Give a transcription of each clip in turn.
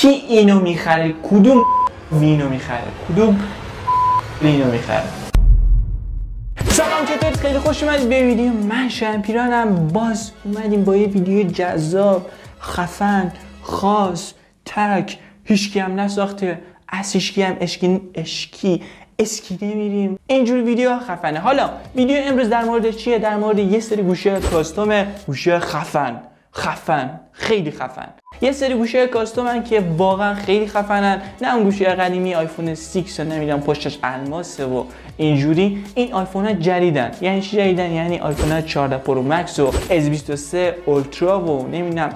کی اینو میخره؟ کدوم اینو میخره؟ کدوم اینو میخره؟ سلام، چطورید؟ خیلی خوش اومدید به ویدیو. من شمپیرانم. باز اومدیم با یه ویدیو جذاب، خفن، خاص، تک، هیچکی هم نساخته، از هیچکی هم اسکی نمیریم. اینجور ویدیو خفنه. حالا ویدیو امروز در مورد چیه؟ در مورد یه سری گوشه کاستوم، گوشه خفن، خیلی خفن. یه سری گوشه کاستومن که واقعا خیلی خفنن. نه اون گوشه قدیمی آیفون 6 نمیدونم پشتش الماسه و اینجوری. این آیفون ها جدیدن. یعنی چی جدیدن؟ یعنی آیفون 14 پرو مکس و S23 اولترا و نمیدونم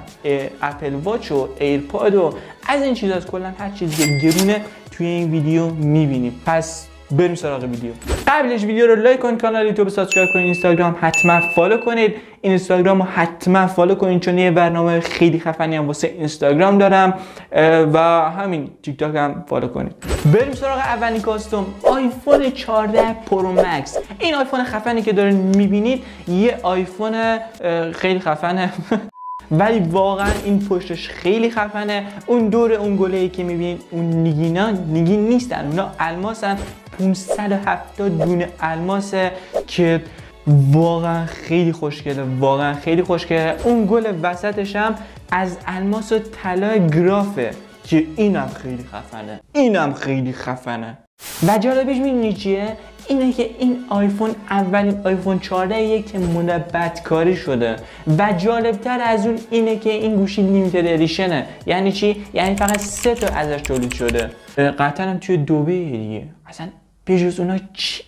اپل واچ و ایرپاد و از این چیزا، کلا هر چیزی گرونه توی این ویدیو میبینیم. پس بریم سراغ ویدیو. قبلش ویدیو رو لایک کنید، کانال یوتیوب سابسکرایب کنید، اینستاگرام حتما فالو کنید. اینستاگرام رو حتما فالو کنید چون یه برنامه خیلی خفنی هم واسه اینستاگرام دارم و همین تیک تاک هم فالو کنید. بریم سراغ اولین کاستوم، آیفون 14 پرو مکس. این آیفون خفنی که دارین میبینید یه آیفون خیلی خفنه ولی واقعا این پشتش خیلی خفنه. اون دور اون گله‌ای که میبینید اون نگین نیستن، اونا الماسن. 570 دونه الماسه که واقعا خیلی خوشگله. اون گل وسطش هم از الماس و طلا گرافه که اینم خیلی خفنه. و جالبش میدونی چیه؟ اینه که این آیفون اولین آیفون 14 که منبت کاری شده و جالبتر از اون اینه که این گوشی لیمیتد ادیشنه. یعنی چی؟ یعنی فقط 3 تا ازش تولید شده. قطعا هم توی دبی دیگه. اصلا بجز اونا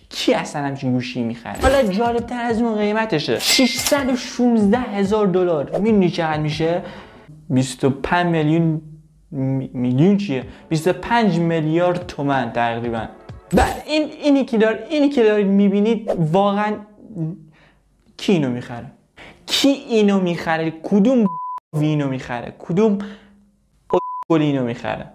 کی اصلا همچین گوشی میخره؟ حالا جالبتر از اون قیمتشه، $616,000. میدونی چقدر میشه؟ 25 میلیون چیه؟ 25 میلیارد تومان تقریبا. و اینی که دارید میبینید واقعا کی اینو میخره؟ کدوم اینو میخره؟ کدوم اینو میخره؟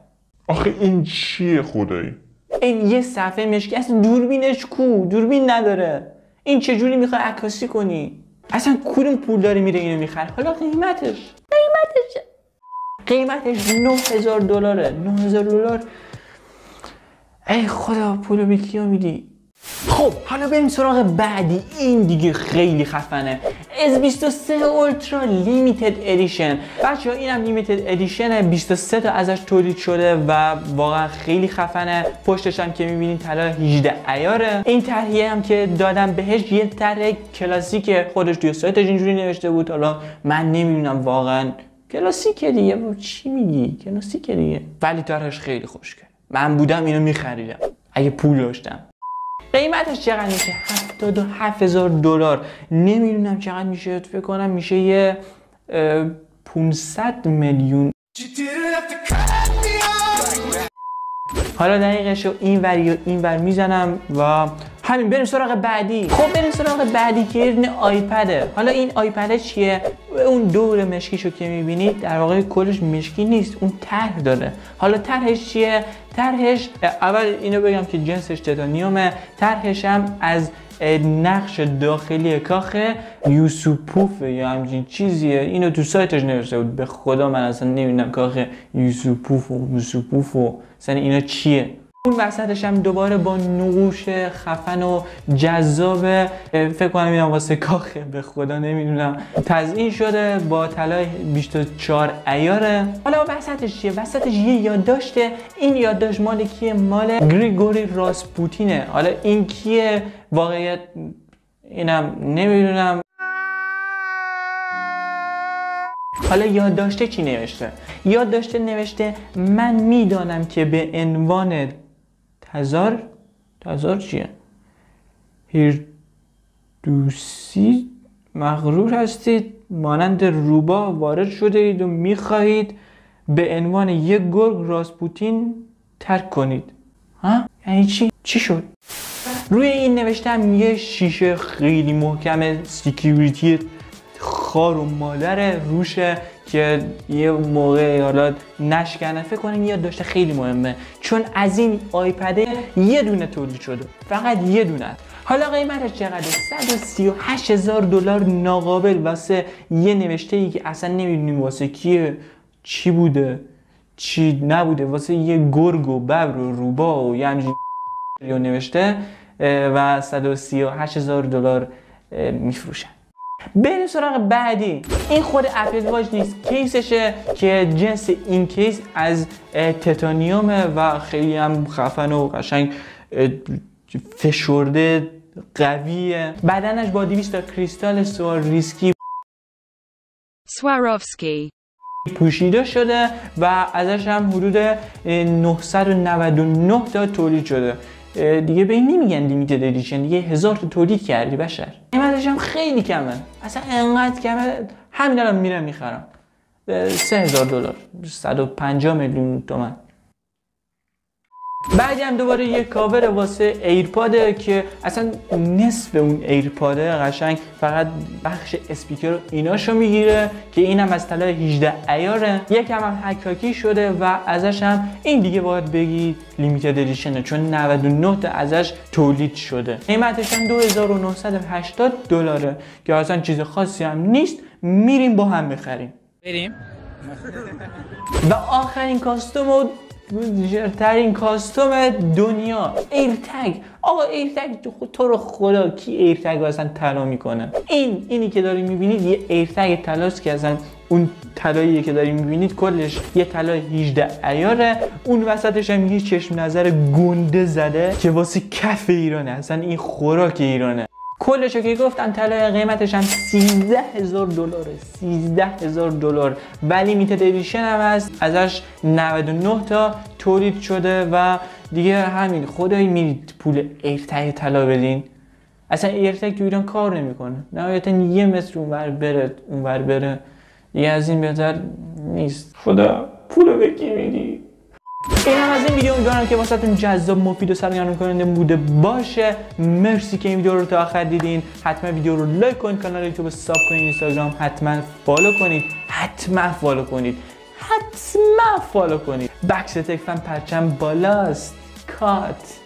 آخه این چیه خدایی؟ این یه صفحه مشکی. اصلا دوربینش کو؟ دوربین نداره. این چجوری میخوای عکاسی کنی؟ اصلا کدوم پول داره میره اینو میخره؟ حالا قیمتش $9,000. $9,000. ای خدا، پولو به کیا میدی؟ خب حالا بریم سراغ بعدی. این دیگه خیلی خفنه، S23 اولترا لیمیتد ادیشن. بچه ها اینم لیمیتد ادیشنه، 23 تا ازش تولید شده و واقعا خیلی خفنه. پشتش هم که میبینید طلا 18 عیاره. این طرحیه هم که دادم بهش یه طرح کلاسیکه، خودش توی سایتش اینجوری نوشته بود. حالا من نمیدونم واقعا کلاسیکه دیگه، چی میگی؟ کلاسیکه دیگه، ولی طرحش خیلی خوشگله. من بودم اینو میخریدم اگه پول داشتم. قیمتش چقدر میشه؟ $77,000. نمیدونم چقدر میشه، فکر کنم میشه یه 500 میلیون. حالا دقیقش رو این ور میزنم و همین. بریم سراغ بعدی. خب بریم سراغ بعدی که یه آیپده. حالا این آیپد چیه؟ اون دور مشکیشو که میبینید در واقع کلش مشکی نیست، اون طرح داره. حالا طرحش چیه؟ طرحش اول اینو بگم که جنسش تیتانیومه. طرحش هم از نقش داخلی کاخ یوسوپوفه یا همچین چیزیه. اینو تو سایتش نوشته بود. به خدا من اصلا نمیدونم کاخ یوسوپوف و اصلا اینا چیه. اون وسطش هم دوباره با نقوش خفن و جذاب، فکر کنم اینم واسه کاخه، به خدا نمیدونم، تزیین شده با طلای 24 عیاره. حالا وسطش چیه؟ وسطش یه یادداشته. این یادداشت مال کیه؟ مال گریگوری راسپوتینه. حالا این کیه واقعیت اینم نمیدونم. حالا یادداشته چی نوشته؟ یادداشته نوشته من میدانم که به عنوان تزار چیه؟ هیردوسی مغرور هستید، مانند روباه وارد شده اید و میخواهید به عنوان یک گرگ راسپوتین ترک کنید. ها؟ یعنی چی؟ چی شد؟ روی این نوشتم یه شیشه خیلی محکم سکیوریتی خار و مادر روشه که یه موقع حالا نشکنه. فکر کنم یاد داشته خیلی مهمه چون از این آیپد یه دونه تولید شده، فقط یه دونه. حالا قیمتش چقدره؟ $138,000 ناقابل واسه یه نوشته ای که اصلا نمیدونیم واسه کیه، چی بوده، چی نبوده واسه یه گرگ و ببر و روبا و یه همچین نوشته و $138,000 میفروشن. بریم سراغ بعدی. این خود اپل واچ نیست، کیسشه که جنس این کیس از تیتانیومه و خیلی هم خفن و قشنگ فشرده قویه. بدنش با 200 تا کریستال سواروفسکی پوشیده شده و ازش هم حدود 999 تا تولید شده. دیگه به این نمیگن لیمیتد ادیشن، دیگه 1000 تا تولید کردی بشر. قیمتش هم خیلی کمه، اصلا انقدر کمه همین الان میرم میخرم $3,000 150 میلیون تومان. بعدی هم دوباره یه کاور واسه ایرپاده که اصلا نصف اون ایرپاده قشنگ فقط بخش اسپیکر و ایناشو میگیره که اینم از طلای 18 عیاره. یکم هم حکاکی شده و ازش هم این دیگه باید بگی لیمیتد ادیشنه چون 99 تا ازش تولید شده. قیمتش هم $2,980 که اصلا چیز خاصی هم نیست. میریم با هم بخریم. و آخرین کاستوم و ترین کاستوم دنیا، ایرتگ. آقا ایرتگ تو رو خدا کی ایرتگ رو اصلا طلا میکنه؟ اینی که داری میبینید یه ایرتگ طلاست که اصلا اون طلاییه که داری میبینید کلش یه طلای 18 عیاره. اون وسطش هم یه چشم نظر گنده زده که واسه کف ایرانه، اصلا این خوراک ایرانه. کلشو که گفتم طلای قیمتش هم $13,000 ولی لیمیتد ادیشن هم هست، ازش 99 تا تولید شده و دیگه همین. خدایی میرید پول ایرتگ طلا بدین؟ اصلا ایرتگ تو ایران کار نمیکنه، نهایتا یه متر اونور بره دیگه، از این بهتر نیست. خدا پولو به کی میدی؟ این هم از این ویدیو. امیدوارم که واسهتون جذاب، مفید و سرگرم کننده بوده باشه. مرسی که این ویدیو رو تا آخر دیدین. حتما ویدیو رو لایک کنید، کانال یوتیوب ساب کنید، اینستاگرام حتما فالو کنید. بکس تک فن پرچم بالاست. کات